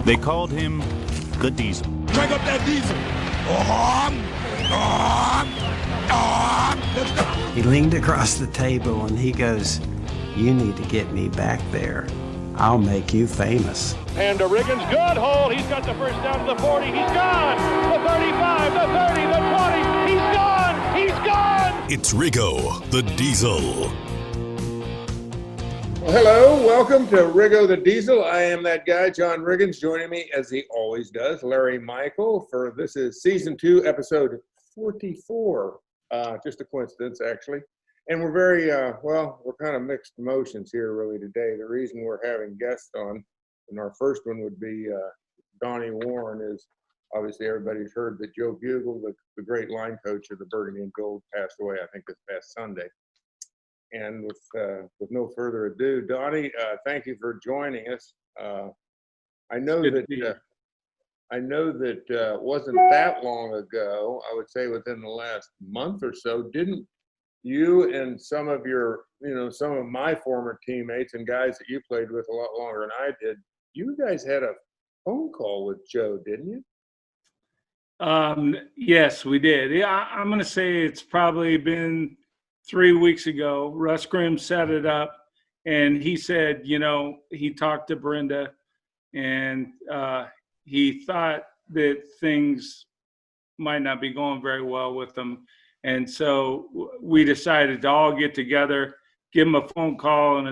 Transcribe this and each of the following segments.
They called him the Diesel. Crank up that diesel. Let's go. He leaned across the table and he goes, "You need to get me back there. I'll make you famous." And to Riggins, good hole. He's got the first down to the 40. He's gone. The 35, the 30, the 20. He's gone. He's gone. It's Riggo The Diesel. Well, hello, welcome to Riggo The Diesel. I am that guy, John Riggins. Joining me, as he always does, Larry Michael. This is season 2, episode 44. Just a coincidence, actually. And we're very, we're kind of mixed emotions here really today. The reason we're having guests on, and our first one would be Donnie Warren, is obviously everybody's heard that Joe Bugel, the great line coach of the Burgundy and Gold, passed away, I think, this past Sunday. And with no further ado, Donnie, thank you for joining us. I know that it wasn't that long ago. I would say within the last month or so, didn't you and some of my former teammates and guys that you played with a lot longer than I did, you guys had a phone call with Joe, didn't you? Yes, we did. Yeah, I'm going to say it's probably been 3 weeks ago. Russ Grimm set it up, and he said, he talked to Brenda, and he thought that things might not be going very well with them. And so we decided to all get together, give him a phone call and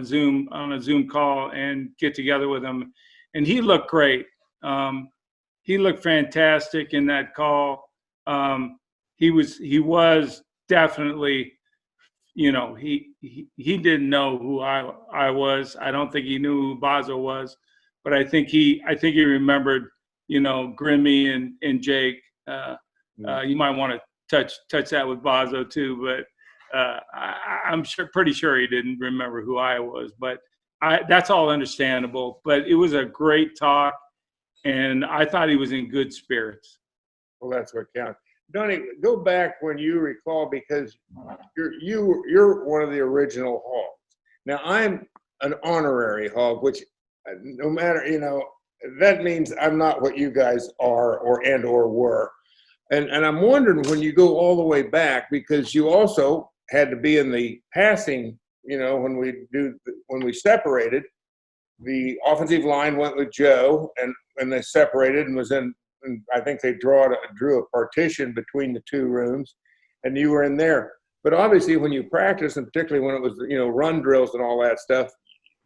on a Zoom call, and get together with him. And he looked great. He looked fantastic in that call. He was definitely, he didn't know who I was. I don't think he knew who Bazo was, but I think he remembered, Grimmy and Jake. You might want to touch that with Bazo too, but I'm pretty sure he didn't remember who I was, but that's all understandable. But it was a great talk, and I thought he was in good spirits. Well, that's what counts. Donnie, go back when you recall, because you're one of the original Hogs. Now I'm an honorary Hog, which no matter, that means I'm not what you guys are or were. And I'm wondering, when you go all the way back, because you also had to be in the passing, when we separated, the offensive line went with Joe, and they separated and was in, and I think they drew a partition between the two rooms, and you were in there. But obviously when you practice, and particularly when it was, run drills and all that stuff,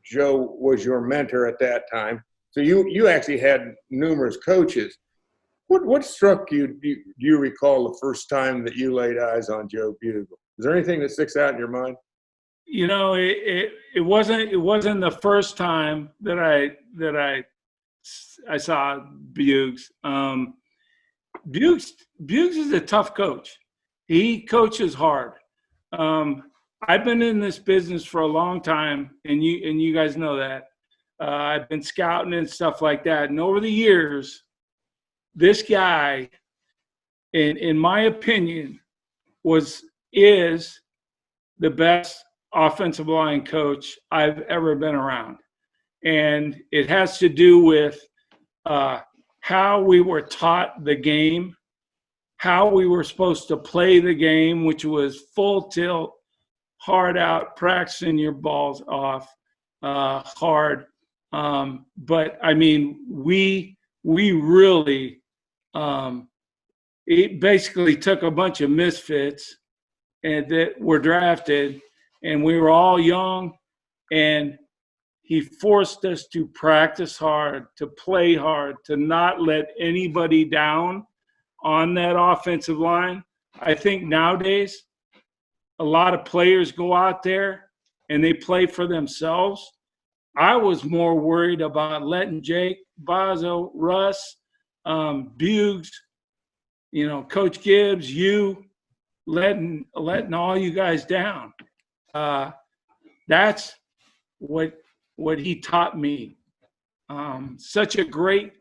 Joe was your mentor at that time. So you actually had numerous coaches. What struck you? Do you recall the first time that you laid eyes on Joe Bugel? Is there anything that sticks out in your mind? It wasn't the first time that I saw Buggs. Buggs is a tough coach. He coaches hard. I've been in this business for a long time, and you guys know that. I've been scouting and stuff like that, and over the years, this guy, in my opinion, is the best offensive line coach I've ever been around. And it has to do with how we were taught the game, how we were supposed to play the game, which was full tilt, hard out, practicing your balls off, hard. But I mean, we really, it basically took a bunch of misfits and that were drafted, and we were all young, and he forced us to practice hard, to play hard, to not let anybody down on that offensive line. I think nowadays a lot of players go out there and they play for themselves. I was more worried about letting Jake, Bazo, Russ, Buggs, Coach Gibbs, letting all you guys down. That's what he taught me. Such a great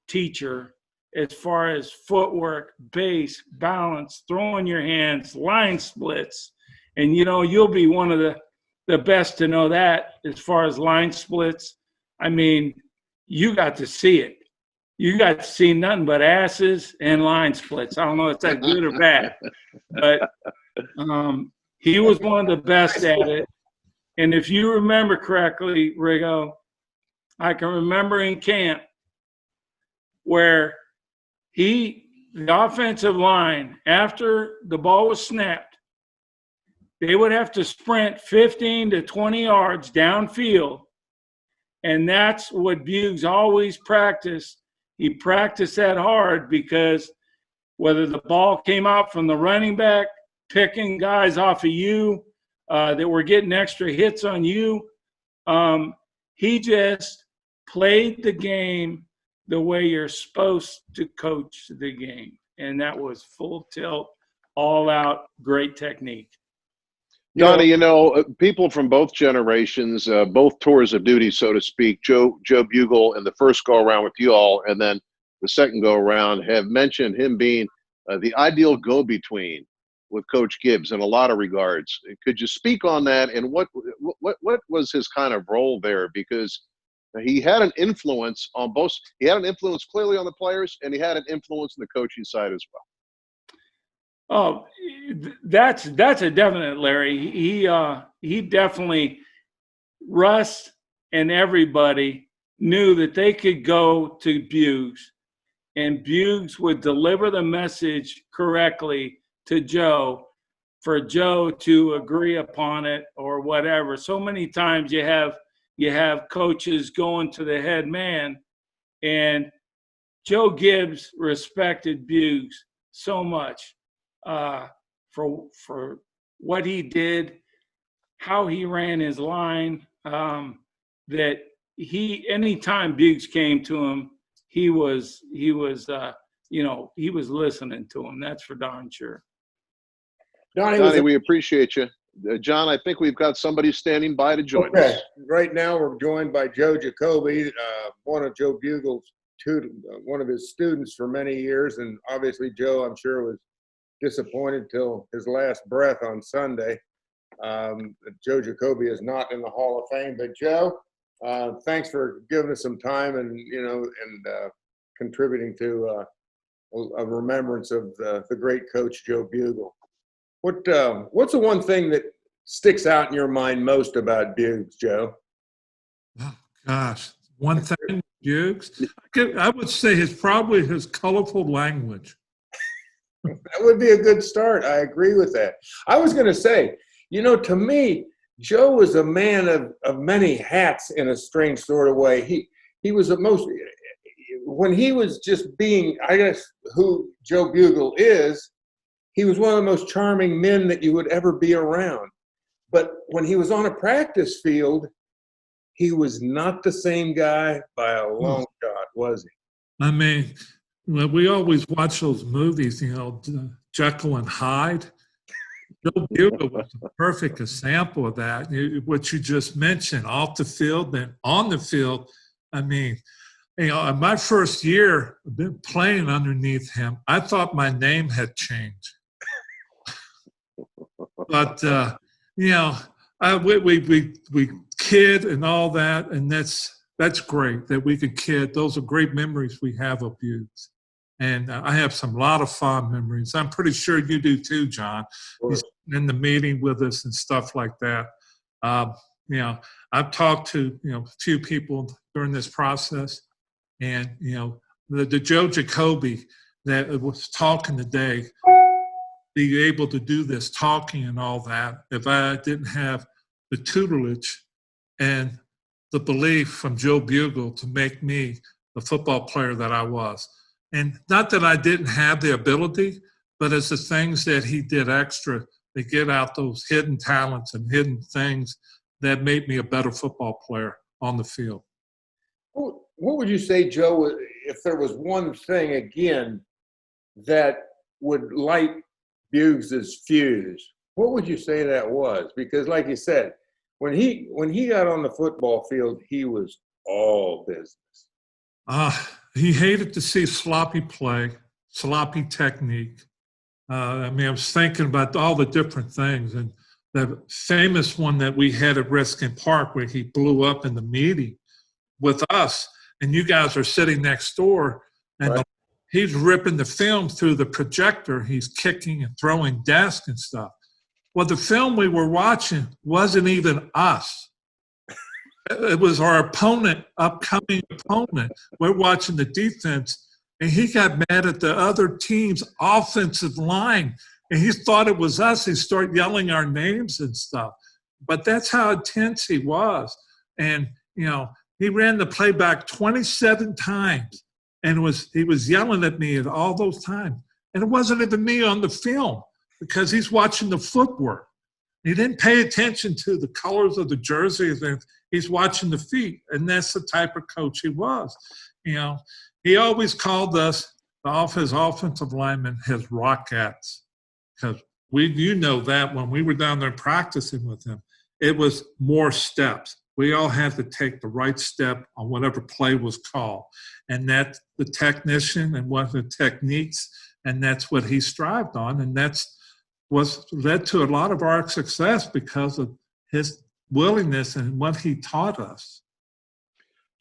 teacher as far as footwork, base, balance, throwing your hands, line splits. And, you'll be one of the best to know that as far as line splits. I mean, you got to see it. You got to see nothing but asses and line splits. I don't know if that's good or bad, but he was one of the best at it. And if you remember correctly, Riggo, I can remember in camp where the offensive line, after the ball was snapped, they would have to sprint 15 to 20 yards downfield. And that's what Buggs always practiced. He practiced that hard because whether the ball came out from the running back, picking guys off of you that were getting extra hits on you, he just played the game the way you're supposed to coach the game. And that was full tilt, all out, great technique. Donnie, people from both generations, both tours of duty, so to speak, Joe Bugel in the first go-around with you all, and then the second go-around, have mentioned him being the ideal go-between with Coach Gibbs in a lot of regards. Could you speak on that, and what was his kind of role there? Because he had an influence on both. He had an influence clearly on the players, and he had an influence on the coaching side as well. Oh, that's a definite, Larry. He definitely, Russ and everybody knew that they could go to Buggs, and Buggs would deliver the message correctly to Joe for Joe to agree upon it or whatever. So many times you have coaches going to the head man, and Joe Gibbs respected Buggs so much. For what he did, how he ran his line, that anytime Buggs came to him, he was listening to him. That's for darn sure. Donnie, we appreciate you. John, I think we've got somebody standing by to join us. Right now we're joined by Joe Jacoby, one of Joe Bugel's one of his students for many years, and obviously Joe, I'm sure, was disappointed till his last breath on Sunday. Joe Jacoby is not in the Hall of Fame, but Joe, thanks for giving us some time and contributing to a remembrance of the great Coach Joe Bugel. What's the one thing that sticks out in your mind most about Buggs, Joe? Oh gosh, one thing, Buggs. I would say probably his colorful language. That would be a good start. I agree with that. I was going to say, to me, Joe was a man of many hats in a strange sort of way. He was when he was just being, I guess, who Joe Bugel is, he was one of the most charming men that you would ever be around. But when he was on a practice field, he was not the same guy by a long shot, was he? I mean, we always watch those movies, Jekyll and Hyde. Joe Bugel was a perfect example of that. What you just mentioned, off the field and on the field. I mean, my first year playing underneath him, I thought my name had changed. But we kid and all that, and that's great that we could kid. Those are great memories we have of Buggs. And I have a lot of fond memories. I'm pretty sure you do too, John. He's in the meeting with us and stuff like that. I've talked to, a few people during this process, and, the Joe Jacoby that was talking today, be able to do this talking and all that, if I didn't have the tutelage and the belief from Joe Bugel to make me the football player that I was. And not that I didn't have the ability, but it's the things that he did extra to get out those hidden talents and hidden things that made me a better football player on the field. What would you say, Joe, if there was one thing, again, that would light Buggs' fuse? What would you say that was? Because like you said, when he got on the football field, he was all business. He hated to see sloppy play, sloppy technique. I was thinking about all the different things. And the famous one that we had at Redskins Park where he blew up in the meeting with us, and you guys are sitting next door, and Right. he's ripping the film through the projector. He's kicking and throwing desks and stuff. Well, the film we were watching wasn't even us. It was our opponent, upcoming opponent. We're watching the defense, and he got mad at the other team's offensive line, and he thought it was us. He started yelling our names and stuff. But that's how intense he was. And, he ran the playback 27 times, and he was yelling at me at all those times. And it wasn't even me on the film, because he's watching the footwork. He didn't pay attention to the colors of the jerseys, and he's watching the feet. And that's the type of coach he was. He always called us, his offensive linemen, his rockets, because that when we were down there practicing with him, it was more steps. We all had to take the right step on whatever play was called. And that's the technician and what the techniques, and that's what he strived on. And that's was led to a lot of our success because of his willingness and what he taught us.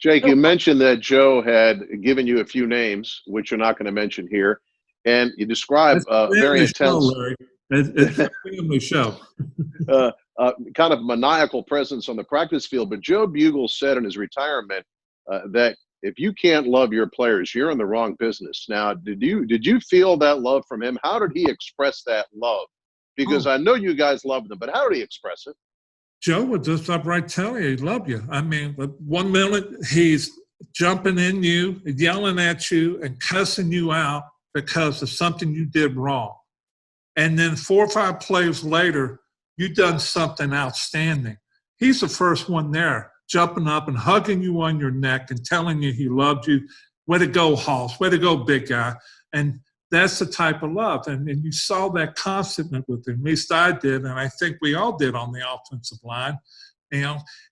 Jake, you mentioned that Joe had given you a few names, which you're not going to mention here, and you describe very intense, it's a family show. kind of maniacal presence on the practice field. But Joe Bugel said in his retirement that if you can't love your players, you're in the wrong business. Now, did you feel that love from him? How did he express that love? Because I know you guys loved them, but how did he express it? Joe would just upright tell you he loved you. I mean, 1 minute he's jumping in you, yelling at you, and cussing you out because of something you did wrong. And then 4 or 5 plays later, you've done something outstanding. He's the first one there, jumping up and hugging you on your neck and telling you he loved you. Way to go, Hoss. Way to go, big guy. And that's the type of love. And you saw that constantly with him. At least I did, and I think we all did on the offensive line.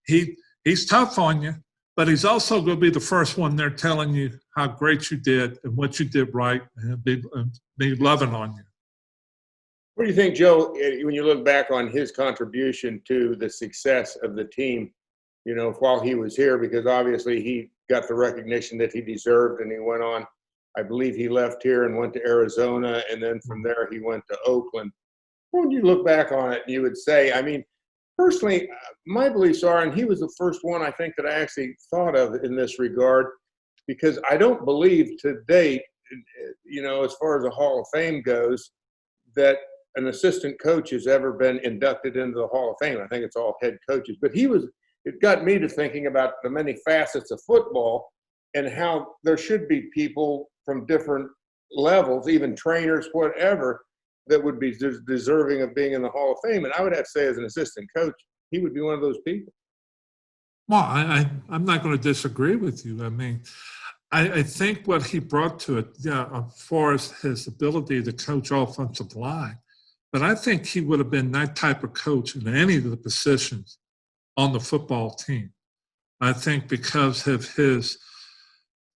He's tough on you, but he's also going to be the first one there telling you how great you did and what you did right, and be loving on you. What do you think, Joe, when you look back on his contribution to the success of the team, while he was here? Because obviously he got the recognition that he deserved, and he went on. I believe he left here and went to Arizona, and then from there he went to Oakland. When you look back on it, you would say, personally, my beliefs are, and he was the first one I think that I actually thought of in this regard, because I don't believe to date, as far as the Hall of Fame goes, that an assistant coach has ever been inducted into the Hall of Fame. I think it's all head coaches. But it got me to thinking about the many facets of football and how there should be people from different levels, even trainers, whatever, that would be deserving of being in the Hall of Fame. And I would have to say, as an assistant coach, he would be one of those people. Well, I'm not going to disagree with you. I think what he brought to it, as far as his ability to coach offensive line, but I think he would have been that type of coach in any of the positions on the football team. I think because of his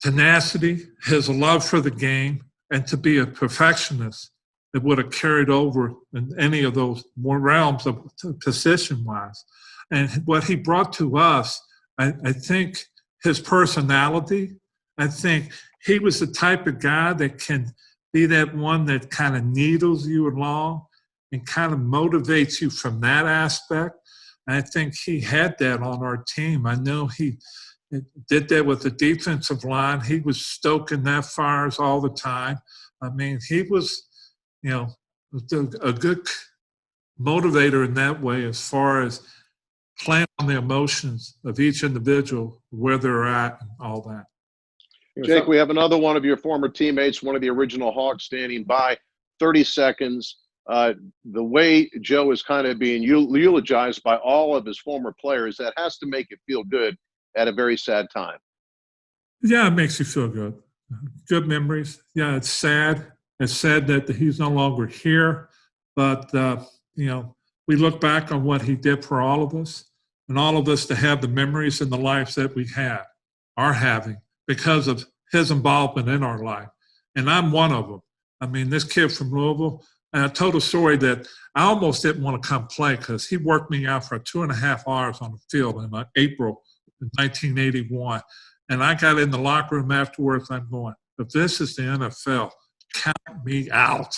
tenacity, his love for the game, and to be a perfectionist, it would have carried over in any of those more realms of position-wise. And what he brought to us, I think his personality, I think he was the type of guy that can be that one that kind of needles you along and kind of motivates you from that aspect. And I think he had that on our team. I know he did that with the defensive line. He was stoking that fires all the time. He was, a good motivator in that way as far as playing on the emotions of each individual, where they're at and all that. Jake, we have another one of your former teammates, one of the original Hawks, standing by. 30 seconds. The way Joe is kind of being eulogized by all of his former players, that has to make it feel good at a very sad time. Yeah, it makes you feel good. Good memories. Yeah, it's sad. It's sad that he's no longer here. But, we look back on what he did for all of us, and all of us to have the memories and the lives that we are having because of his involvement in our life. And I'm one of them. This kid from Louisville, and I told a story that I almost didn't want to come play because he worked me out for 2.5 hours on the field in April 1981. And I got in the locker room afterwards. I'm going, if this is the NFL, count me out.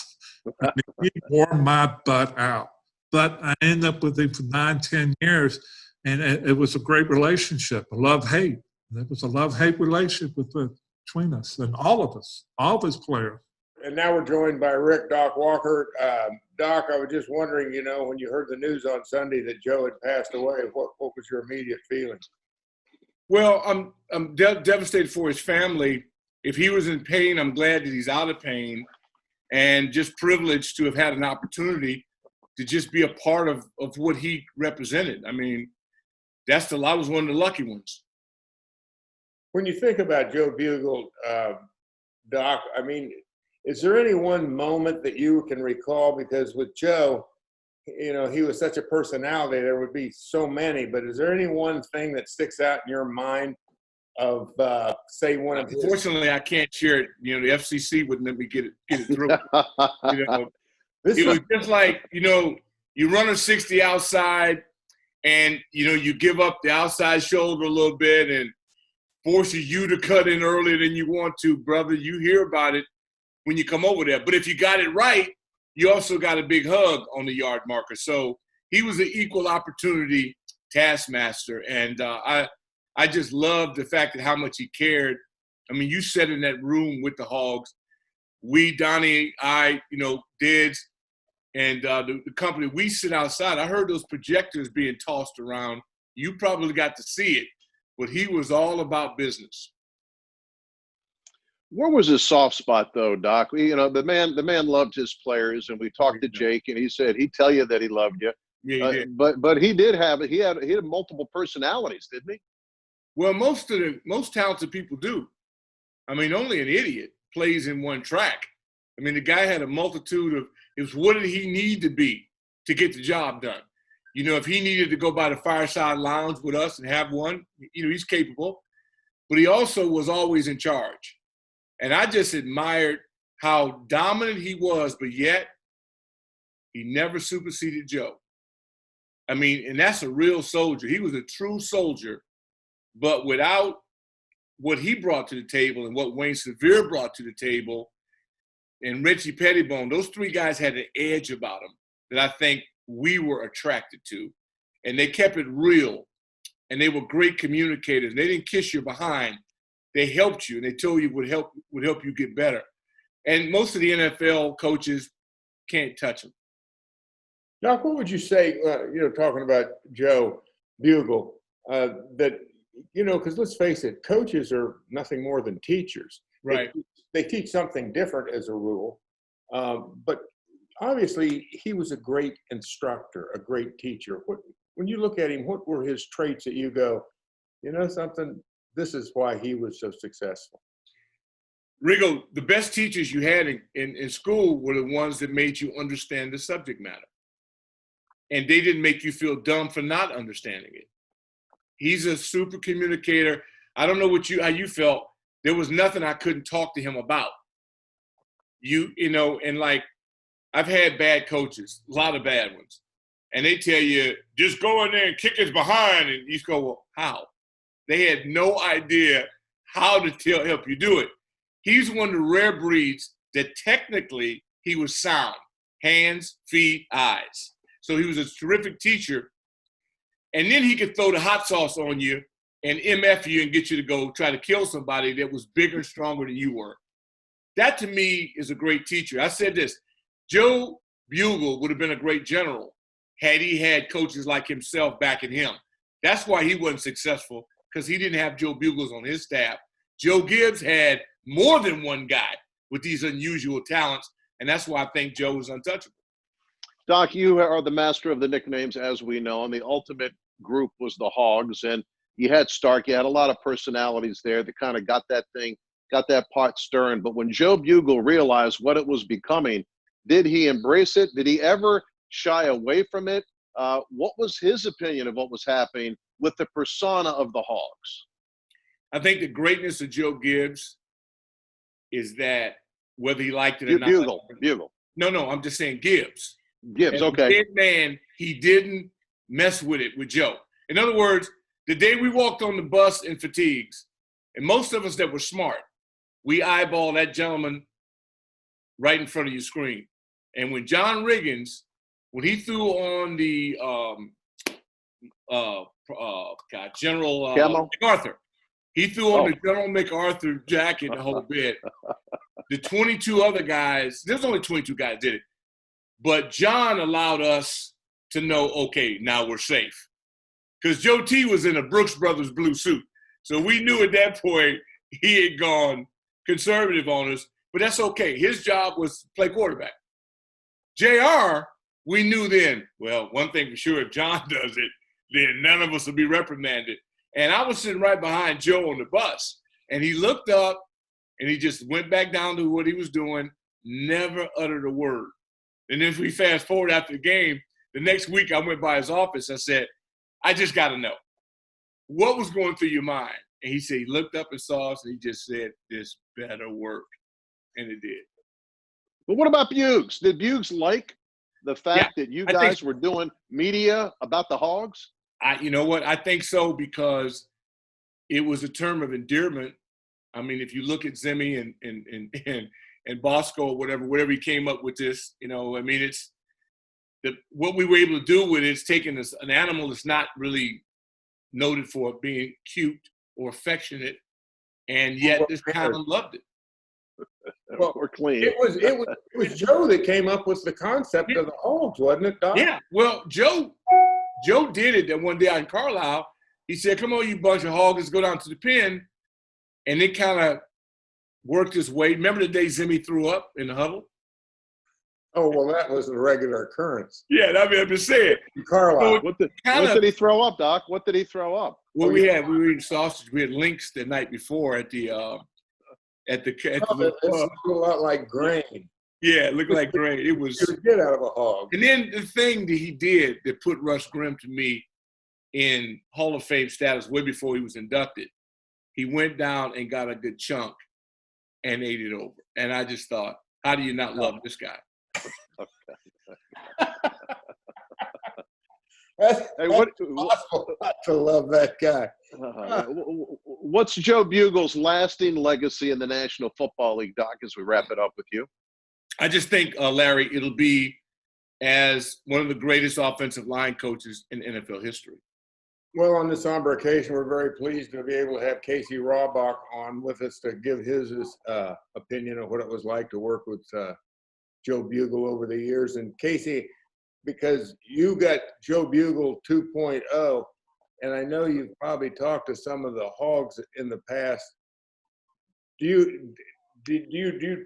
I mean, he wore my butt out. But I ended up with him for 9-10 years, and it was a great relationship, a love-hate. It was a love-hate relationship between us and all of us, all of his players. And now we're joined by Rick Doc Walker. Doc, I was just wondering, when you heard the news on Sunday that Joe had passed away, what was your immediate feeling? Well, I'm devastated for his family. If he was in pain, I'm glad that he's out of pain, and just privileged to have had an opportunity to just be a part of what he represented. I mean, I was one of the lucky ones. When you think about Joe Bugel, Doc, I mean, is there any one moment that you can recall? Because with Joe, he was such a personality, there would be so many, but is there any one thing that sticks out in your mind of, say, one of his? Unfortunately, I can't share it. The FCC wouldn't let me get it through. It was just like, you run a 60 outside and, you give up the outside shoulder a little bit and forces you to cut in earlier than you want to, brother. You hear about it when you come over there. But if you got it right, you also got a big hug on the yard marker. So he was an equal opportunity taskmaster. And I just loved the fact that how much he cared. I mean, you sat in that room with the Hogs. We, Donnie, Dids, and the company, we sit outside. I heard those projectors being tossed around. You probably got to see it, but he was all about business. Where was his soft spot, though, Doc? The man loved his players, and we talked to Jake, and he said he'd tell you that he loved you. Yeah, he did. But he did have it. He had multiple personalities, didn't he? Well, most talented people do. I mean, only an idiot plays in one track. I mean, the guy had a multitude of. It was what did he need to be to get the job done? If he needed to go by the fireside lounge with us and have one, he's capable. But he also was always in charge. And I just admired how dominant he was, but yet he never superseded Joe. I mean, and that's a real soldier. He was a true soldier, but without what he brought to the table and what Wayne Sevier brought to the table and Richie Pettibone, those three guys had an edge about them that I think we were attracted to. And they kept it real, and they were great communicators. They didn't kiss you behind. They helped you, and they told you would help you get better. And most of the NFL coaches can't touch them. Doc, what would you say, talking about Joe Bugel, that, because let's face it, coaches are nothing more than teachers. Right. They teach something different as a rule. But obviously, he was a great instructor, a great teacher. When you look at him, what were his traits that you go, something, this is why he was so successful? Riggo, the best teachers you had in school were the ones that made you understand the subject matter. And they didn't make you feel dumb for not understanding it. He's a super communicator. I don't know how you felt. There was nothing I couldn't talk to him about. And like, I've had bad coaches, a lot of bad ones. And they tell you, just go in there and kick his behind. And you go, well, how? They had no idea how to help you do it. He's one of the rare breeds that technically he was sound. Hands, feet, eyes. So he was a terrific teacher. And then he could throw the hot sauce on you and MF you and get you to go try to kill somebody that was bigger and stronger than you were. That, to me, is a great teacher. I said this, Joe Bugel would have been a great general had he had coaches like himself backing him. That's why he wasn't successful, because he didn't have Joe Bugels on his staff. Joe Gibbs had more than one guy with these unusual talents, and that's why I think Joe was untouchable. Doc, you are the master of the nicknames, as we know, and the ultimate group was the Hogs. And you had Stark, you had a lot of personalities there that kind of got that pot stirring. But when Joe Bugel realized what it was becoming, did he embrace it? Did he ever shy away from it? What was his opinion of what was happening with the persona of the Hogs? I think the greatness of Joe Gibbs is that whether he liked it or not. Bugel. No, I'm just saying Gibbs. Gibbs, okay. Man, he didn't mess with it with Joe. In other words, the day we walked on the bus in fatigues, And most of us that were smart, we eyeball that gentleman right in front of your screen. And when John Riggins, when he threw on the General MacArthur, he threw on the General MacArthur jacket the whole bit. The 22 other guys, there's only 22 guys did it, but John allowed us to know, okay, now we're safe. Because Joe T was in a Brooks Brothers blue suit. So we knew at that point he had gone conservative on us, but that's okay. His job was to play quarterback. JR, we knew then, well, one thing for sure, if John does it, then none of us will be reprimanded. And I was sitting right behind Joe on the bus, and he looked up, and he just went back down to what he was doing, never uttered a word. And then if we fast forward after the game, the next week I went by his office. I said, I just got to know, what was going through your mind? And he said, he looked up and saw us, and he just said, this better work. And it did. But what about Buggs? Did Buggs like the fact that you guys were doing media about the Hogs? You know what? I think so, because it was a term of endearment. I mean, if you look at Zimmy and Bosco or whatever he came up with this, I mean, it's what we were able to do with it is taking an animal that's not really noted for being cute or affectionate, and yet this town loved it. Well, we're clean. It was Joe that came up with the concept of the Hogs, wasn't it, Doc? Yeah. Well, Joe did it that one day out in Carlisle. He said, come on, you bunch of hogs, let's go down to the pen. And it kind of worked its way. Remember the day Zimmy threw up in the huddle? Oh, well, that was a regular occurrence. Yeah, I mean, I'm just saying. Carlisle. What did he throw up, Doc? What did he throw up? Well, we were eating sausage. We had links the night before at the It looked a lot like grain. Yeah, it looked like grain. It was. You would get out of a hog. And then the thing that he did that put Russ Grimm to me in Hall of Fame status way before he was inducted, he went down and got a good chunk and ate it over. And I just thought, how do you not love this guy? That's impossible not to love that guy. What's Joe Bugel's lasting legacy in the National Football League, Doc, as we wrap it up with you? I just think, Larry, it'll be as one of the greatest offensive line coaches in NFL history. Well, on this somber occasion, we're very pleased to be able to have Casey Rabach on with us to give his opinion of what it was like to work with Joe Bugel over the years. And Casey, because you got Joe Bugel 2.0, and I know you've probably talked to some of the Hogs in the past. Did you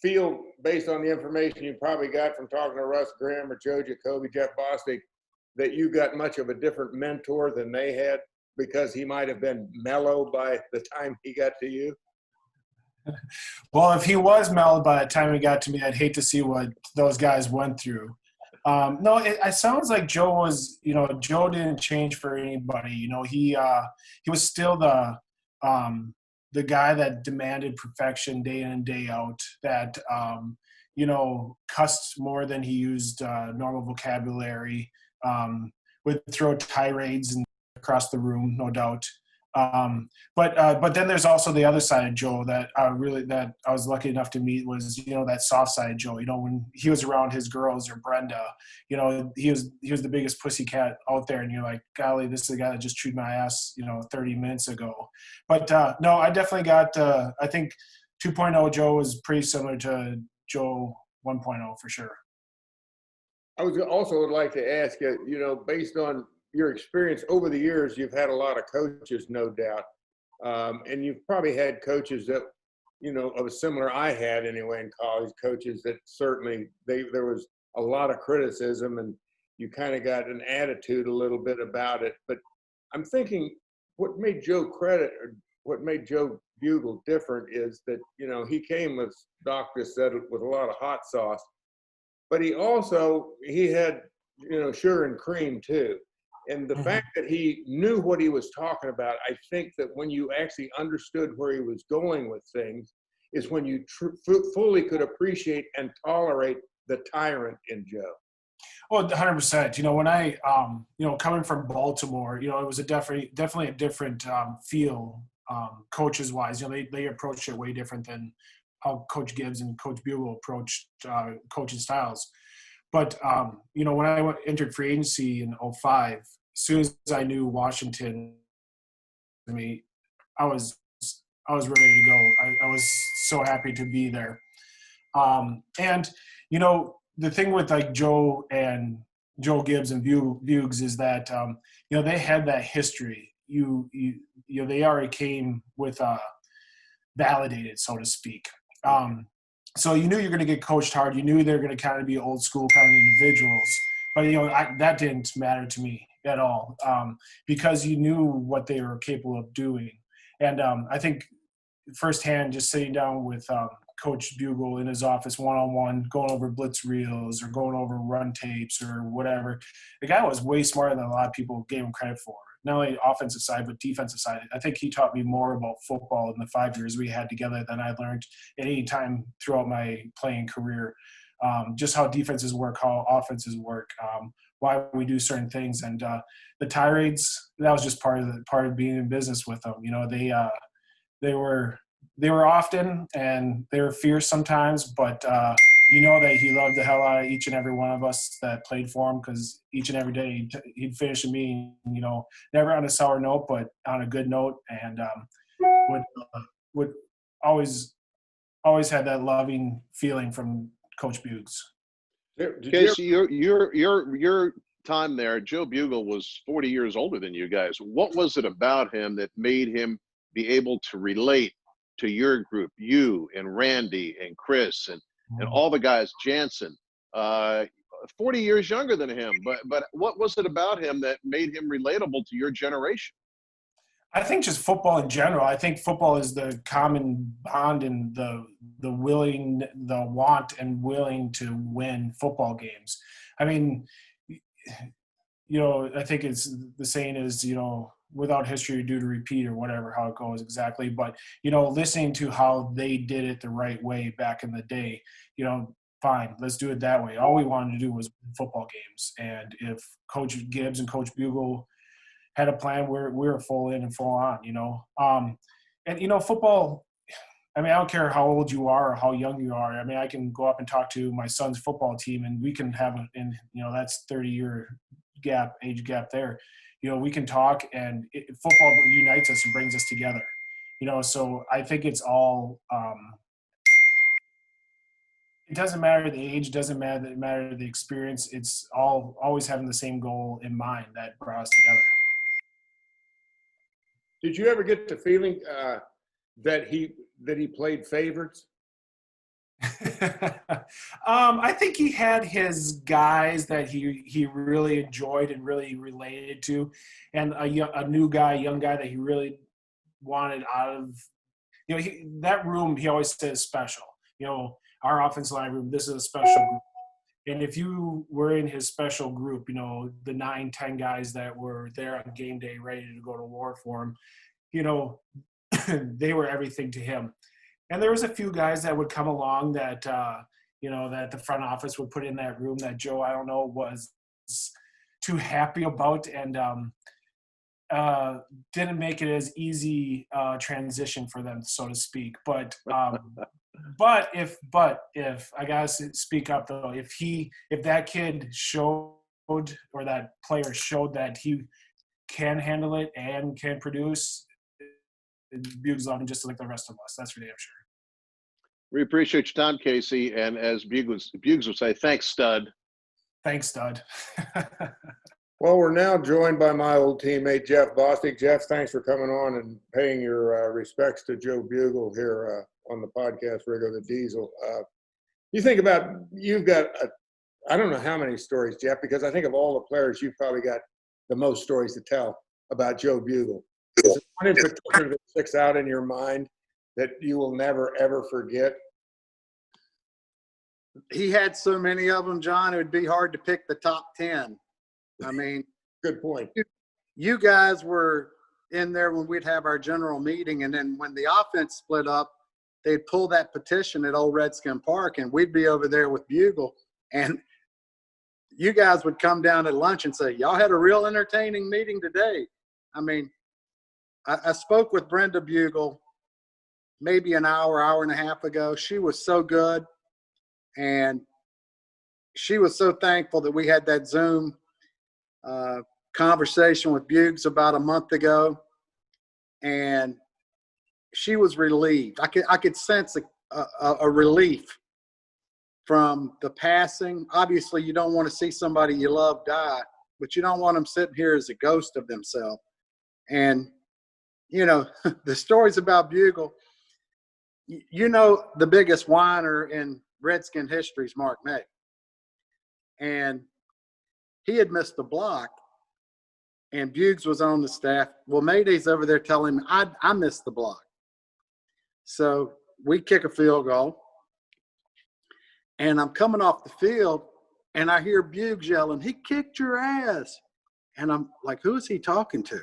feel, based on the information you probably got from talking to Russ Grimm or Joe Jacoby, Jeff Bostic, that you got much of a different mentor than they had because he might have been mellow by the time he got to you? Well, if he was mellow by the time he got to me, I'd hate to see what those guys went through. No, it sounds like Joe was, Joe didn't change for anybody. He was still the guy that demanded perfection day in and day out, that, cussed more than he used normal vocabulary, would throw tirades across the room, no doubt. But then there's also the other side of Joe that I was lucky enough to meet was, that soft side of Joe. When he was around his girls or Brenda, he was the biggest pussycat out there, and you're like, golly, this is the guy that just chewed my ass, 30 minutes ago. But no, I definitely got. I think 2.0 Joe was pretty similar to Joe 1.0 for sure. I would also like to ask you, based on your experience over the years, you've had a lot of coaches, no doubt. And you've probably had coaches that, of a similar, I had anyway in college, coaches that certainly there was a lot of criticism and you kind of got an attitude a little bit about it. But I'm thinking what made Joe Bugel different is that, he came, as Doc just said, with a lot of hot sauce, but he had, sugar and cream too. And the fact that he knew what he was talking about, I think that when you actually understood where he was going with things is when you fully could appreciate and tolerate the tyrant in Joe. Well, 100%. When I, coming from Baltimore, it was definitely a different feel coaches wise. They approached it way different than how Coach Gibbs and Coach Bugel approached coaching styles. But when I entered free agency in 2005, as soon as I knew Washington, I was ready to go. I was so happy to be there. And the thing with like Joe Gibbs and Bugs is that they had that history. They already came with validated, so to speak. So you knew you're going to get coached hard. You knew they're going to kind of be old school kind of individuals. But that didn't matter to me at all, because you knew what they were capable of doing. And I think firsthand, just sitting down with Coach Bugel in his office one-on-one, going over blitz reels or going over run tapes or whatever, the guy was way smarter than a lot of people gave him credit for. Not only offensive side, but defensive side. I think he taught me more about football in the 5 years we had together than I learned at any time throughout my playing career. Just how defenses work, how offenses work, why we do certain things. And the tirades, that was just part of being in business with them. They were often, and they were fierce sometimes, but that he loved the hell out of each and every one of us that played for him, because each and every day he'd finish a meeting, never on a sour note, but on a good note, and would always had that loving feeling from Coach Bugs. Casey, your time there, Joe Bugel was 40 years older than you guys. What was it about him that made him be able to relate to your group, you and Randy and Chris and all the guys, Jansen, 40 years younger than him. But what was it about him that made him relatable to your generation? I think just football in general. I think football is the common bond and the want and willing to win football games. I mean, I think it's the saying is, without history due to repeat, or whatever, how it goes exactly. But, listening to how they did it the right way back in the day, fine, let's do it that way. All we wanted to do was win football games. And if Coach Gibbs and Coach Bugel had a plan, we're full in and full on, football, I don't care how old you are or how young you are. I can go up and talk to my son's football team, and we can have that's 30-year age gap there. We can talk, and football unites us and brings us together. So I think it's all it doesn't matter the age, doesn't matter the experience. It's all always having the same goal in mind that brought us together. Did you ever get the feeling that he played favorites? I think he had his guys that he really enjoyed and really related to, and a young guy that he really wanted out of. That room, he always says special. Our offensive line room, this is a special group. And if you were in his special group, the 9-10 guys that were there on game day ready to go to war for him, they were everything to him. And there was a few guys that would come along that, that the front office would put in that room that Joe, I don't know, was too happy about, and didn't make it as easy transition for them, so to speak. But if I gotta speak up though, if that kid showed, or that player showed that he can handle it and can produce, Bugs loved him just like the rest of us. That's for damn sure. We appreciate your time, Casey. And as Bugs would say, thanks, stud. Thanks, stud. Well, we're now joined by my old teammate, Jeff Bostic. Jeff, thanks for coming on and paying your respects to Joe Bugel here on the podcast, Riggo The Diesel. You think about, you've got, I don't know how many stories, Jeff, because I think of all the players, you've probably got the most stories to tell about Joe Bugel. Is there one in particular that sticks out in your mind that you will never, ever forget? He had so many of them, John, it would be hard to pick the top 10. Good point. You guys were in there when we'd have our general meeting, and then when the offense split up, they'd pull that petition at Old Redskin Park, and we'd be over there with Bugel, and you guys would come down at lunch and say, y'all had a real entertaining meeting today. I spoke with Brenda Bugel maybe an hour and a half ago. She was so good, and she was so thankful that we had that Zoom conversation with Buggs about a month ago, and she was relieved. I could sense a relief from the passing. Obviously, you don't want to see somebody you love die, but you don't want them sitting here as a ghost of themselves. And, you know, the stories about Bugel, you know, the biggest whiner in Redskin history is Mark May. And he had missed the block, and Buggs was on the staff. Well, Mayday's over there telling him, I missed the block. So we kick a field goal, and I'm coming off the field, and I hear Buggs yelling, "He kicked your ass." And I'm like, who is he talking to?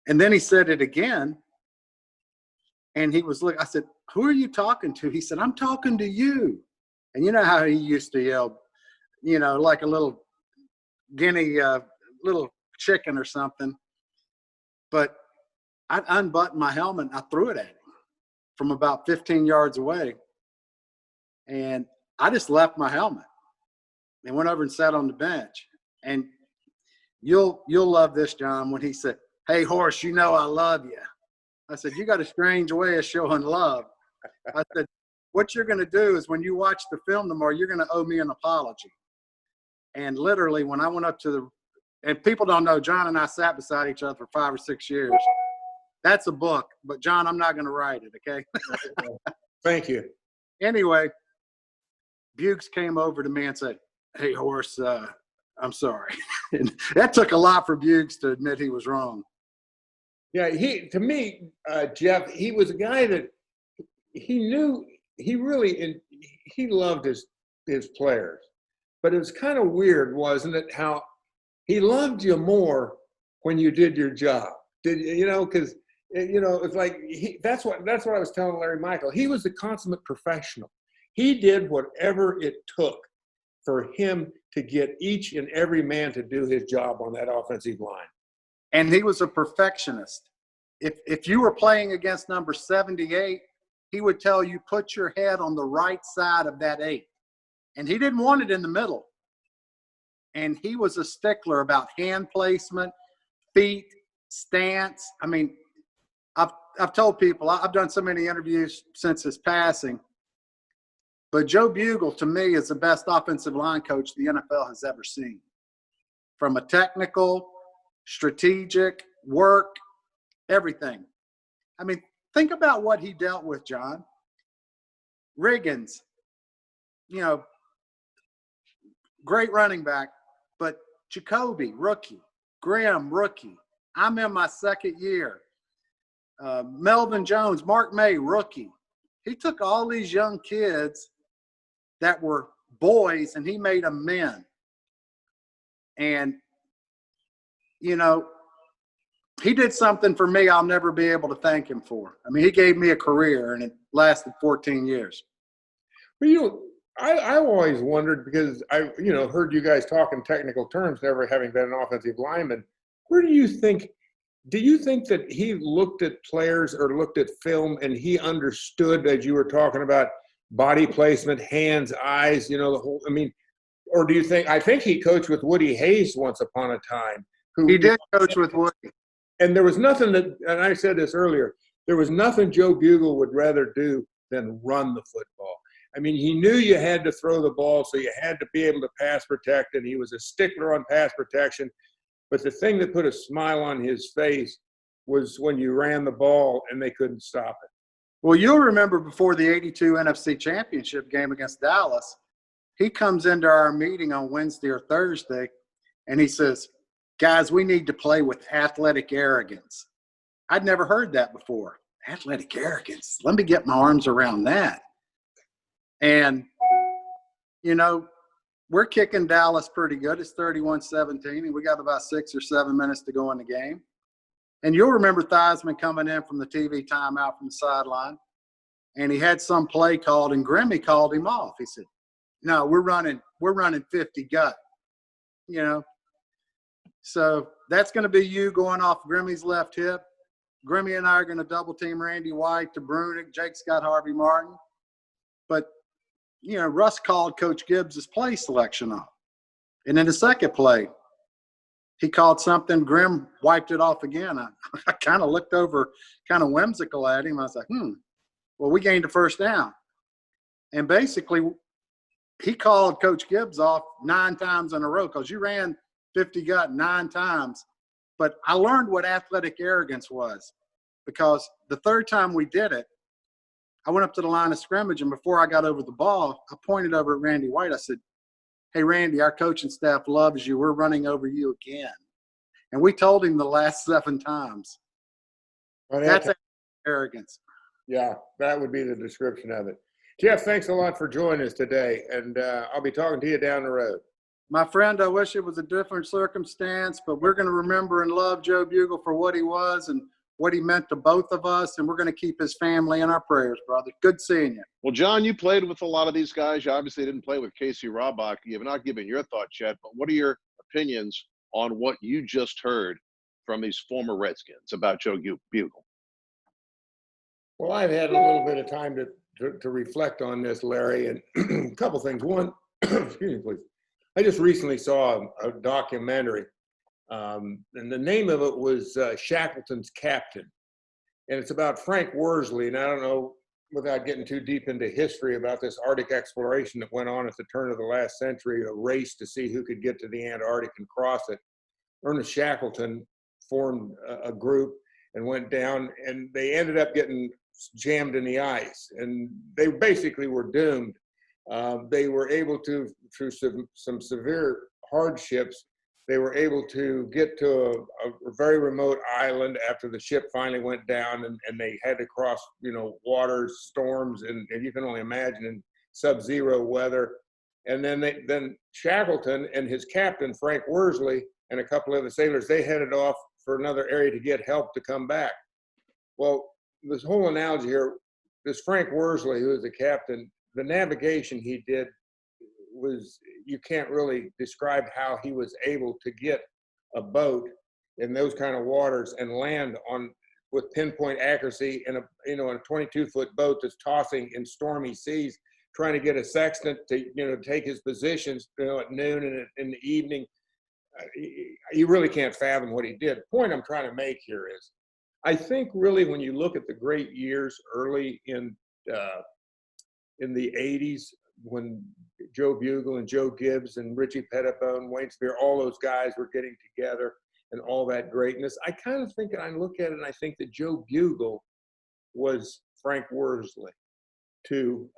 And then he said it again, and he was I said, who are you talking to? He said, I'm talking to you. And you know how he used to yell, you know, like a little guinea, little chicken or something. But I unbuttoned my helmet and I threw it at him from about 15 yards away. And I just left my helmet and went over and sat on the bench. And you'll love this, John, when he said, "Hey, Horace, you know I love you." I said, "You got a strange way of showing love." I said, "What you're going to do is when you watch the film tomorrow, you're going to owe me an apology." And literally, when I went up to and people don't know, John and I sat beside each other for 5 or 6 years. That's a book, but John, I'm not going to write it, okay? Thank you. Anyway, Buggs came over to me and said, "Hey, Horace, I'm sorry." And that took a lot for Buggs to admit he was wrong. Yeah, to me, Jeff, he was a guy that he knew he loved his players. But it was kind of weird, wasn't it, how he loved you more when you did your job. You know, because, you know, it's like that's what I was telling Larry Michael. He was the consummate professional. He did whatever it took for him to get each and every man to do his job on that offensive line. And he was a perfectionist. If you were playing against number 78, he would tell you, put your head on the right side of that 8. And he didn't want it in the middle. And he was a stickler about hand placement, feet, stance. I mean, I've told people, I've done so many interviews since his passing, but Joe Bugel, to me, is the best offensive line coach the NFL has ever seen. From a technical, strategic, work, everything. I mean, think about what he dealt with, John. Riggins, you know, great running back, but Jacoby, rookie. Graham, rookie. I'm in my second year. Melvin Jones, Mark May, rookie. He took all these young kids that were boys and he made them men. And, you know, he did something for me I'll never be able to thank him for. I mean, he gave me a career and it lasted 14 years. Well, you know, I've always wondered, because I, you know, heard you guys talk in technical terms, never having been an offensive lineman. Do you think that he looked at players or looked at film and he understood, as you were talking about, body placement, hands, eyes, you know, the whole, I mean, or do you think, I think he coached with Woody Hayes once upon a time. He did coach with Woody. And there was nothing that, and I said this earlier, there was nothing Joe Bugel would rather do than run the football. I mean, he knew you had to throw the ball, so you had to be able to pass protect, and he was a stickler on pass protection. But the thing that put a smile on his face was when you ran the ball and they couldn't stop it. Well, you'll remember before the 82 NFC Championship game against Dallas, he comes into our meeting on Wednesday or Thursday, and he says, "Guys, we need to play with athletic arrogance." I'd never heard that before. Athletic arrogance. Let me get my arms around that. And, you know, we're kicking Dallas pretty good. It's 31-17, and we got about 6 or 7 minutes to go in the game. And you'll remember Theismann coming in from the TV timeout from the sideline, and he had some play called, and Grimmy called him off. He said, "No, we're running 50 gut." You know, So that's going to be you going off Grimmy's left hip. Grimmy and I are going to double team Randy White to Brunick. Jake's got Harvey Martin. But, you know, Russ called Coach Gibbs' play selection off. And in the second play, he called something. Grimm wiped it off again. I kind of looked over, kind of whimsical at him. I was like, well, we gained a first down. And basically, he called Coach Gibbs off 9 times in a row because you ran 50 gut 9 times. But I learned what athletic arrogance was, because the third time we did it, I went up to the line of scrimmage, and before I got over the ball, I pointed over at Randy White. I said, hey, Randy, our coaching staff loves you. We're running over you again. And we told him the last 7 times. Well, that's arrogance. Yeah, that would be the description of it. Jeff, thanks a lot for joining us today, and I'll be talking to you down the road. My friend, I wish it was a different circumstance, but we're going to remember and love Joe Bugel for what he was and what he meant to both of us, and we're going to keep his family in our prayers, brother. Good seeing you. Well, John, you played with a lot of these guys. You obviously didn't play with Casey Rabach. You have not given your thoughts yet, but what are your opinions on what you just heard from these former Redskins about Joe Bugel? Well, I've had a little bit of time to reflect on this, Larry, and a couple things. One, excuse me, please. I just recently saw a documentary, and the name of it was Shackleton's Captain. And it's about Frank Worsley, and I don't know, without getting too deep into history, about this Arctic exploration that went on at the turn of the last century, a race to see who could get to the Antarctic and cross it. Ernest Shackleton formed a group and went down, and they ended up getting jammed in the ice, and they basically were doomed. They were able to, through some severe hardships, they were able to get to a very remote island after the ship finally went down, and they had to cross, waters, storms, and you can only imagine in sub-zero weather. And then Shackleton and his captain, Frank Worsley, and a couple of the sailors, they headed off for another area to get help to come back. Well, this whole analogy here, this Frank Worsley, who is the captain, the navigation he did was, you can't really describe how he was able to get a boat in those kind of waters and land on with pinpoint accuracy in a 22-foot boat that's tossing in stormy seas, trying to get a sextant to take his positions at noon and in the evening. You really can't fathom what he did. The point I'm trying to make here is, I think really when you look at the great years early in the 80s, when Joe Bugel and Joe Gibbs and Richie Pettibone, Wayne Spear, all those guys were getting together and all that greatness, I kind of think, I look at it and I think that Joe Bugel was Frank Worsley to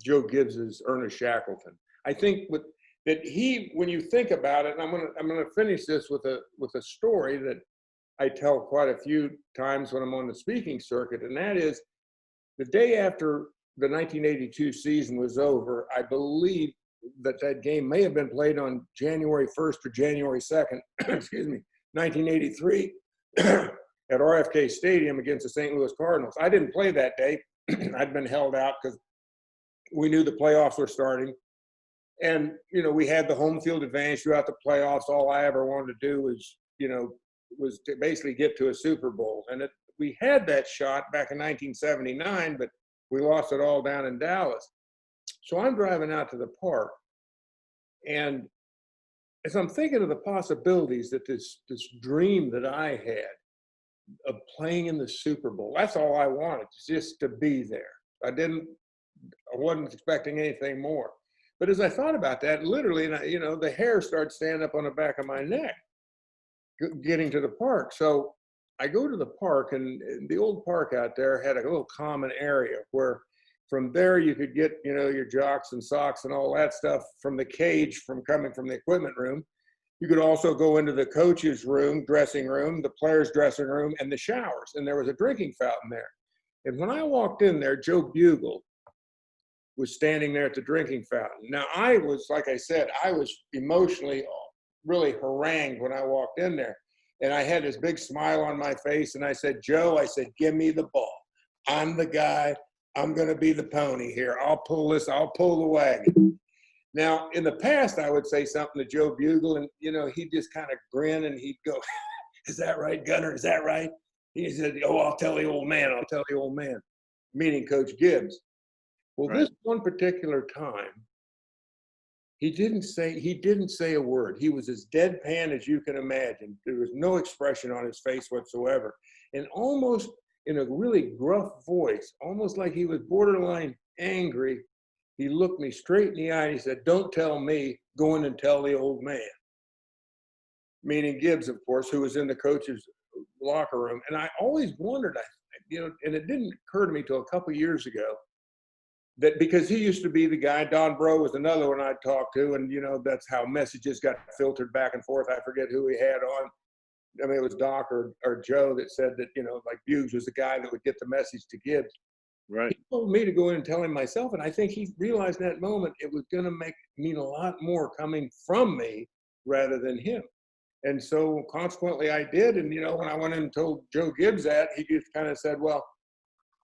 Joe Gibbs's Ernest Shackleton. I think when you think about it, and I'm gonna finish this with a story that I tell quite a few times when I'm on the speaking circuit, and that is the day after the 1982 season was over, I believe that game may have been played on January 1st or January 2nd, excuse me, 1983 at RFK Stadium against the St. Louis Cardinals. I didn't play that day. I'd been held out because we knew the playoffs were starting. And, we had the home field advantage throughout the playoffs. All I ever wanted to do was to basically get to a Super Bowl. And we had that shot back in 1979, but we lost it all down in Dallas. So I'm driving out to the park, and as I'm thinking of the possibilities that this dream that I had of playing in the Super Bowl, that's all I wanted, just to be there. I wasn't expecting anything more. But as I thought about that, literally, the hair started standing up on the back of my neck, getting to the park. So I go to the park, and the old park out there had a little common area where from there you could get, your jocks and socks and all that stuff from the cage coming from the equipment room. You could also go into the coach's room, dressing room, the player's dressing room, and the showers. And there was a drinking fountain there. And when I walked in there, Joe Bugel was standing there at the drinking fountain. Now, I was, like I said, I was emotionally really harangued when I walked in there. And I had this big smile on my face, and I said, Joe, give me the ball. I'm the guy. I'm going to be the pony here. I'll pull the wagon. Now, in the past, I would say something to Joe Bugel, and, you know, he'd just kind of grin and he'd go, is that right, Gunner? Is that right? He said, oh, I'll tell the old man. I'll tell the old man, meaning Coach Gibbs. Well, Right. This one particular time, he didn't say a word. He was as deadpan as you can imagine. There was no expression on his face whatsoever. And almost in a really gruff voice, almost like he was borderline angry, he looked me straight in the eye and he said, don't tell me, go in and tell the old man. Meaning Gibbs, of course, who was in the coach's locker room. And I always wondered, you know, and it didn't occur to me till a couple of years ago, that because he used to be the guy, Don Bro was another one I'd talk to, and, you know, that's how messages got filtered back and forth. I forget who he had on. I mean, it was Doc or Joe that said that, you know, like Buggs was the guy that would get the message to Gibbs. Right. He told me to go in and tell him myself, and I think he realized in that moment it was going to mean a lot more coming from me rather than him. And so consequently I did, and, you know, when I went in and told Joe Gibbs that, he just kind of said, well,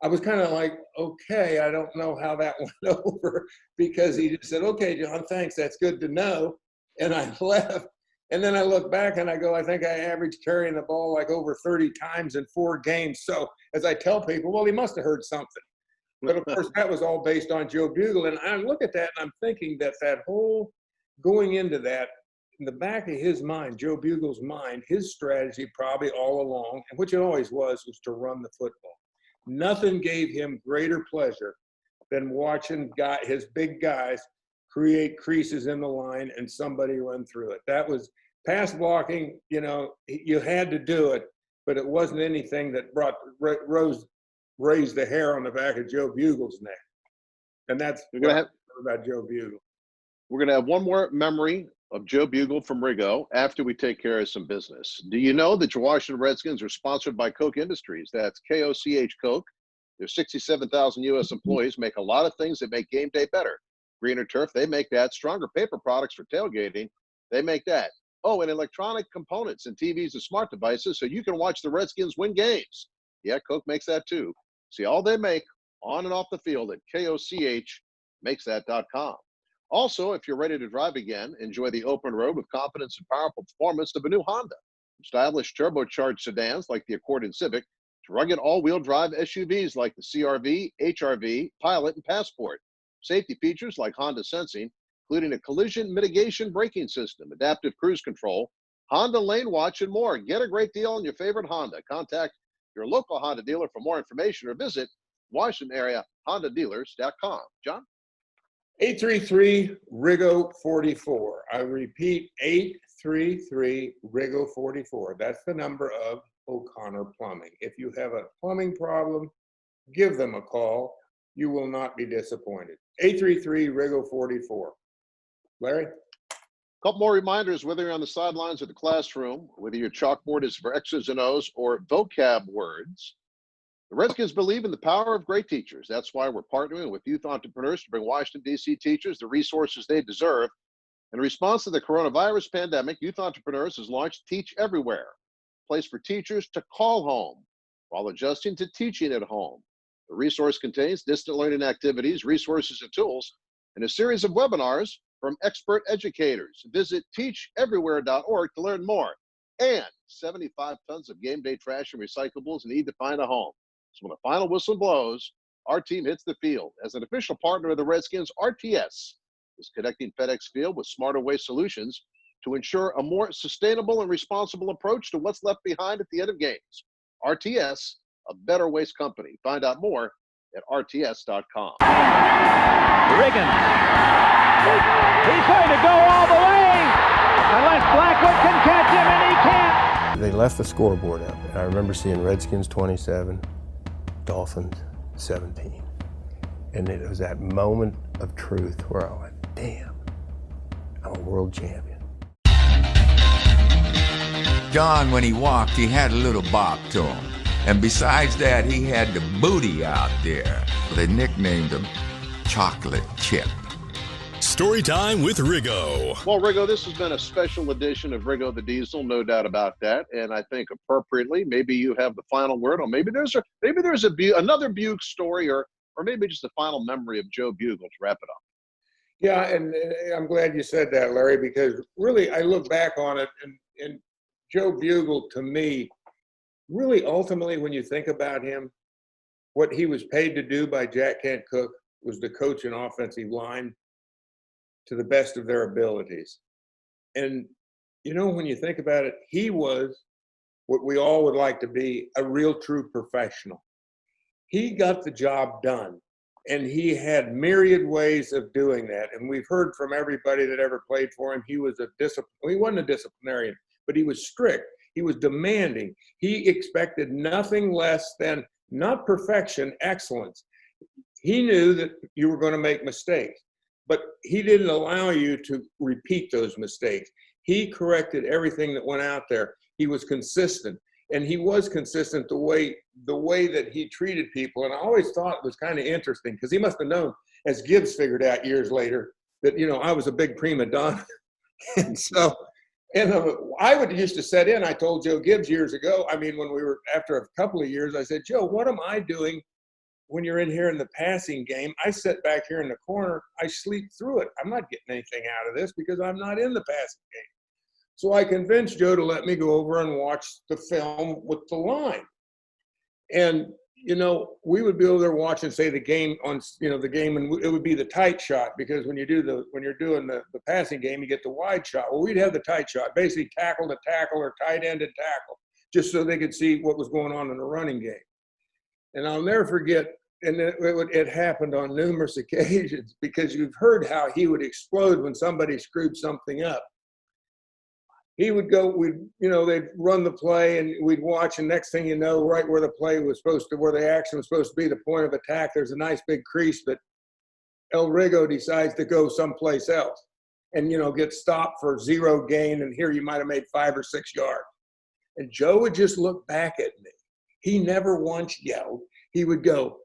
I was kind of like, okay, I don't know how that went over, because he just said, okay, John, thanks, that's good to know. And I left. And then I look back and I go, I think I averaged carrying the ball like over 30 times in 4 games. So as I tell people, well, he must have heard something. But of course, that was all based on Joe Bugel. And I look at that and I'm thinking that whole going into that, in the back of his mind, Joe Bugel's mind, his strategy probably all along, and which it always was to run the football. Nothing gave him greater pleasure than watching his big guys create creases in the line and somebody run through it. That was pass blocking. You know, you had to do it, but it wasn't anything that raised the hair on the back of Joe Bugel's neck. And that's about Joe Bugel. We're going to have one more memory of Joe Bugel from Riggo after we take care of some business. Do you know that your Washington Redskins are sponsored by Koch Industries? That's K-O-C-H Koch. Their 67,000 U.S. employees make a lot of things that make game day better. Greener turf, they make that. Stronger paper products for tailgating, they make that. Oh, and electronic components and TVs and smart devices so you can watch the Redskins win games. Yeah, Koch makes that too. See all they make on and off the field at KOCHmakesthat.com. Also, if you're ready to drive again, enjoy the open road with confidence and powerful performance of a new Honda. From stylish turbocharged sedans like the Accord and Civic to rugged all-wheel drive SUVs like the CR-V, HR-V, Pilot, and Passport. Safety features like Honda Sensing, including a collision mitigation braking system, adaptive cruise control, Honda Lane Watch, and more. Get a great deal on your favorite Honda. Contact your local Honda dealer for more information or visit WashingtonAreaHondaDealers.com. John? 833-RIGGO-44. I repeat, 833-RIGGO-44. That's the number of O'Connor Plumbing. If you have a plumbing problem, give them a call. You will not be disappointed. 833-RIGGO-44. Larry? A couple more reminders, whether you're on the sidelines or the classroom, whether your chalkboard is for X's and O's or vocab words. The Redskins believe in the power of great teachers. That's why we're partnering with youth entrepreneurs to bring Washington, D.C. teachers the resources they deserve. In response to the coronavirus pandemic, Youth Entrepreneurs has launched Teach Everywhere, a place for teachers to call home while adjusting to teaching at home. The resource contains distant learning activities, resources, and tools, and a series of webinars from expert educators. Visit teacheverywhere.org to learn more. And 75 tons of game day trash and recyclables need to find a home. So when the final whistle blows, our team hits the field. As an official partner of the Redskins, RTS is connecting FedEx Field with smarter waste solutions to ensure a more sustainable and responsible approach to what's left behind at the end of games. RTS, a better waste company. Find out more at rts.com. Riggins. He's going to go all the way unless Blackwood can catch him, and he can't. They left the scoreboard up. I remember seeing Redskins 27, Dolphins 17. And it was that moment of truth where I went, damn, I'm a world champion. John, when he walked, he had a little bop to him. And besides that, he had the booty out there. They nicknamed him Chocolate Chip. Story time with Riggo. Well, Riggo, this has been a special edition of Riggo the Diesel, no doubt about that. And I think appropriately, maybe you have the final word, or maybe there's another Bugel story, or maybe just a final memory of Joe Bugel to wrap it up. Yeah, and I'm glad you said that, Larry, because really I look back on it, and Joe Bugel, to me, really ultimately, when you think about him, what he was paid to do by Jack Kent Cooke was to coach an offensive line to the best of their abilities. And, you know, when you think about it, he was what we all would like to be, a real true professional. He got the job done, and he had myriad ways of doing that. And we've heard from everybody that ever played for him, he wasn't a disciplinarian, but he was strict. He was demanding. He expected nothing less than, not perfection, excellence. He knew that you were going to make mistakes, but he didn't allow you to repeat those mistakes. He corrected everything that went out there. He was consistent, and he was consistent the way that he treated people. And I always thought it was kind of interesting, because he must have known, as Gibbs figured out years later, that, you know, I was a big prima donna. And so, I would used to set in. I told Joe Gibbs years ago, I mean, when we were, after a couple of years, I said, Joe, what am I doing when you're in here in the passing game? I sit back here in the corner, I sleep through it. I'm not getting anything out of this because I'm not in the passing game. So I convinced Joe to let me go over and watch the film with the line. And, you know, we would be over there watching, say, the game on, you know, the game, and it would be the tight shot, because when you're doing the passing game, you get the wide shot. Well, we'd have the tight shot, basically tackle to tackle or tight end to tackle, just so they could see what was going on in the running game. And I'll never forget, and it happened on numerous occasions, because you've heard how he would explode when somebody screwed something up. He would go, they'd run the play, and we'd watch, and next thing you know, right where the play was supposed to, where the action was supposed to be, the point of attack, there's a nice big crease, but El Riggo decides to go someplace else and, you know, get stopped for 0 gain, and here you might have made 5 or 6 yards. And Joe would just look back at me. He never once yelled. He would go,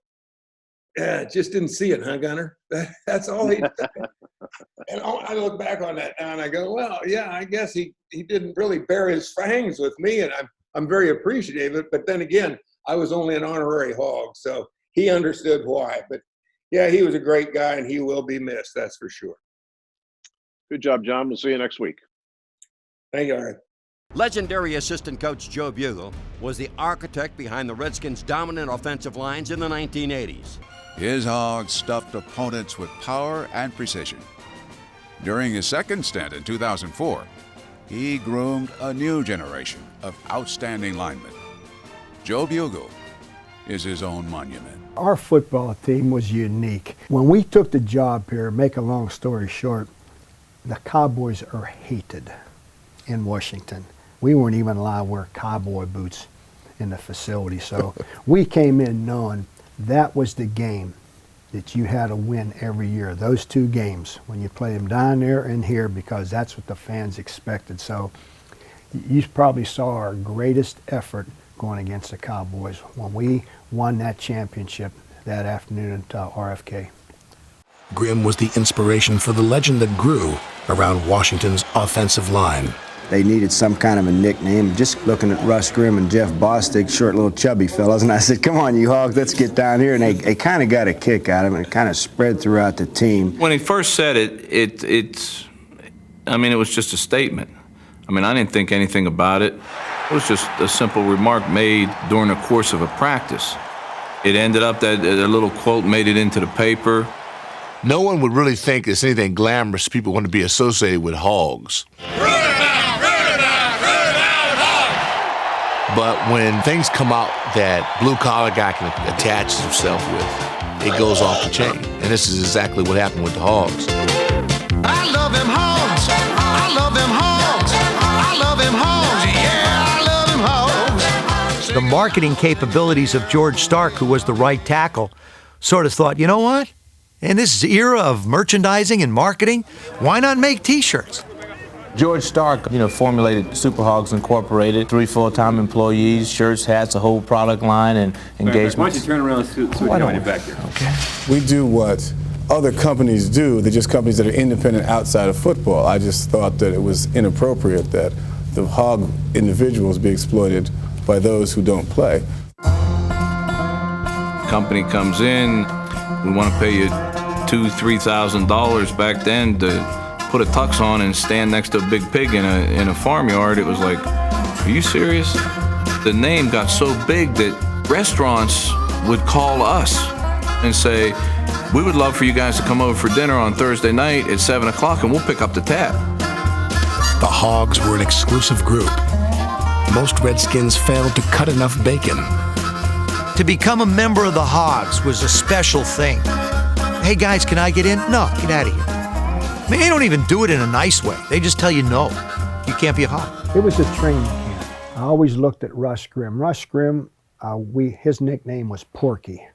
just didn't see it, huh, Gunner? That's all he did. And I look back on that now and I go, well, yeah, I guess he didn't really bear his fangs with me, and I'm very appreciative of it. But then again, I was only an honorary Hog, so he understood why. But yeah, he was a great guy, and he will be missed, that's for sure. Good job, John. We'll see you next week. Thank you, Aaron. Legendary assistant coach Joe Bugel was the architect behind the Redskins' dominant offensive lines in the 1980s. His Hogs stuffed opponents with power and precision. During his second stint in 2004, he groomed a new generation of outstanding linemen. Joe Bugel is his own monument. Our football team was unique. When we took the job here, make a long story short, the Cowboys are hated in Washington. We weren't even allowed to wear cowboy boots in the facility. So we came in knowing that was the game that you had to win every year. Those 2 games, when you play them down there and here, because that's what the fans expected. So you probably saw our greatest effort going against the Cowboys when we won that championship that afternoon at RFK. Grimm was the inspiration for the legend that grew around Washington's offensive line. They needed some kind of a nickname. Just looking at Russ Grimm and Jeff Bostic, short little chubby fellas, and I said, come on, you Hogs, let's get down here. And they kind of got a kick out of it, and it kind of spread throughout the team. When he first said it was just a statement. I mean, I didn't think anything about it. It was just a simple remark made during the course of a practice. It ended up that a little quote made it into the paper. No one would really think there's anything glamorous people want to be associated with Hogs. But when things come out that blue-collar guy can attach himself with, it goes off the chain. And this is exactly what happened with the Hogs. I love them Hogs. I love them Hogs. I love them Hogs. Yeah, I love them Hogs. The marketing capabilities of George Stark, who was the right tackle, sort of thought, you know what? In this era of merchandising and marketing, why not make T-shirts? George Stark, formulated Super Hogs Incorporated, 3 full-time employees, shirts, hats, a whole product line, and engagements. Why don't you turn around so we can get back here? Okay. We do what other companies do. They're just companies that are independent outside of football. I just thought that it was inappropriate that the Hog individuals be exploited by those who don't play. Company comes in, we want to pay you $2,000-$3,000 back then to put a tux on and stand next to a big pig in a farmyard. It was like, are you serious? The name got so big that restaurants would call us and say, we would love for you guys to come over for dinner on Thursday night at 7 o'clock and we'll pick up the tab. The Hogs were an exclusive group. Most Redskins failed to cut enough bacon. To become a member of the Hogs was a special thing. Hey guys, can I get in? No, get out of here. I mean, they don't even do it in a nice way. They just tell you no. You can't be a Hog. It was a training camp. I always looked at Russ Grimm. Russ Grimm, his nickname was Porky.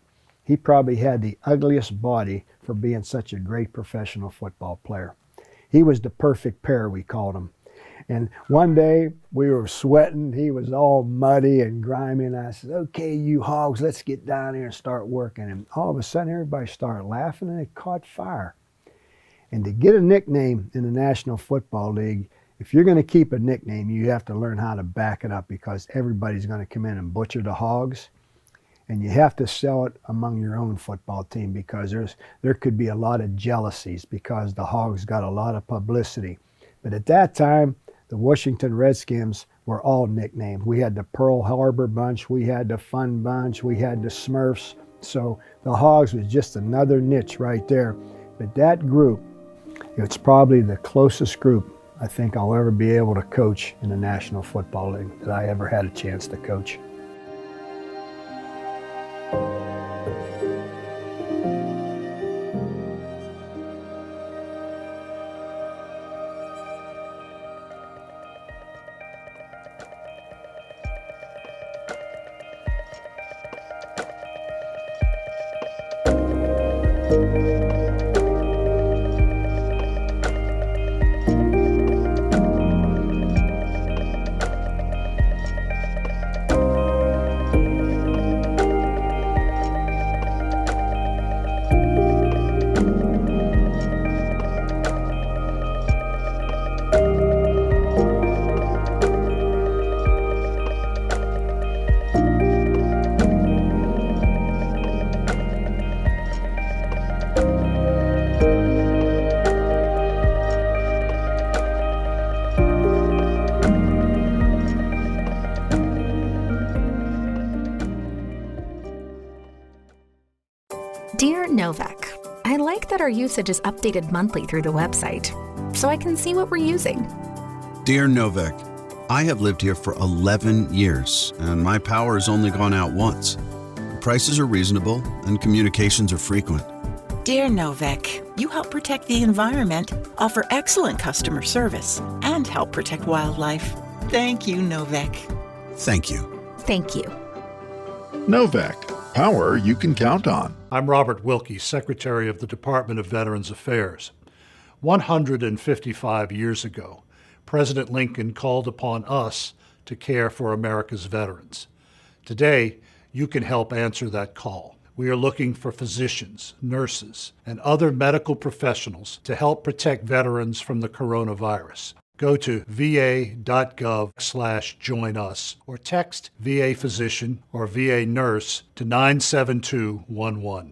He probably had the ugliest body for being such a great professional football player. He was the perfect pair, we called him. And one day we were sweating. He was all muddy and grimy. And I said, okay, you Hogs, let's get down here and start working. And all of a sudden everybody started laughing and it caught fire. And to get a nickname in the National Football League, if you're going to keep a nickname, you have to learn how to back it up because everybody's going to come in and butcher the Hogs. And you have to sell it among your own football team because there could be a lot of jealousies because the Hogs got a lot of publicity. But at that time, the Washington Redskins were all nicknamed. We had the Pearl Harbor Bunch, we had the Fun Bunch, we had the Smurfs. So the Hogs was just another niche right there. But that group, it's probably the closest group I think I'll ever be able to coach in the National Football League that I ever had a chance to coach. Dear Novak, I like that our usage is updated monthly through the website, so I can see what we're using. Dear Novak, I have lived here for 11 years, and my power has only gone out once. Prices are reasonable, and communications are frequent. Dear Novak, you help protect the environment, offer excellent customer service, and help protect wildlife. Thank you, Novak. Thank you. Thank you. Novak, power you can count on. I'm Robert Wilkie, Secretary of the Department of Veterans Affairs. 155 years ago, President Lincoln called upon us to care for America's veterans. Today, you can help answer that call. We are looking for physicians, nurses, and other medical professionals to help protect veterans from the coronavirus. Go to va.gov/join us or text VA physician or VA nurse to 97211.